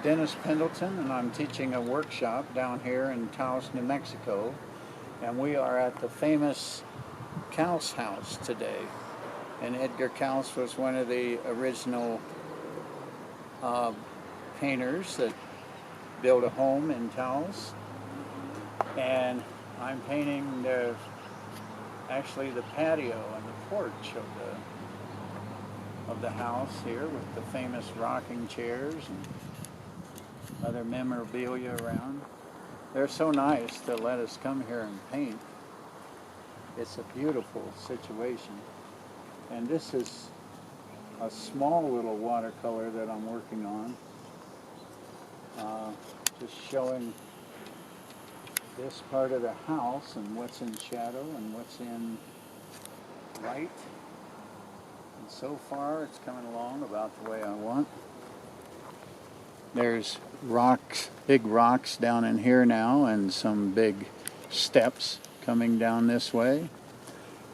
Dennis Pendleton, and I'm teaching a workshop down here in Taos, New Mexico, and we are at the famous Couse House today. And Edgar Couse was one of the original painters that built a home in Taos, and I'm painting actually the patio and the porch of the house here with the famous rocking chairs and other memorabilia around. They're so nice to let us come here and paint. It's a beautiful situation. And this is a small little watercolor that I'm working on. Just showing this part of the house and what's in shadow and what's in light. And so far it's coming along about the way I want. There's rocks, big rocks down in here now, and some big steps coming down this way.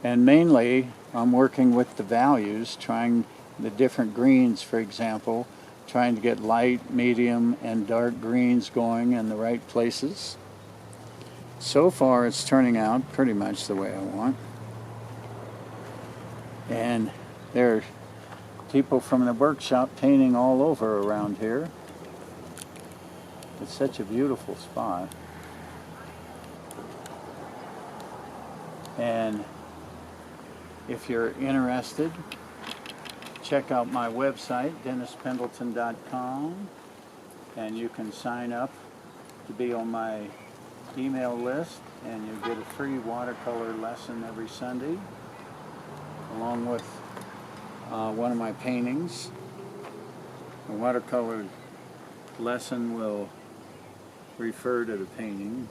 And mainly I'm working with the values, trying the different greens, for example, trying to get light, medium, and dark greens going in the right places. So far it's turning out pretty much the way I want. And there are people from the workshop painting all over around here. It's such a beautiful spot. And if you're interested, check out my website, DennisPendleton.com, and you can sign up to be on my email list, and you get a free watercolor lesson every Sunday, along with one of my paintings. The watercolor lesson will refer to the painting.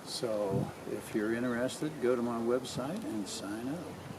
So if you're interested, go to my website and sign up.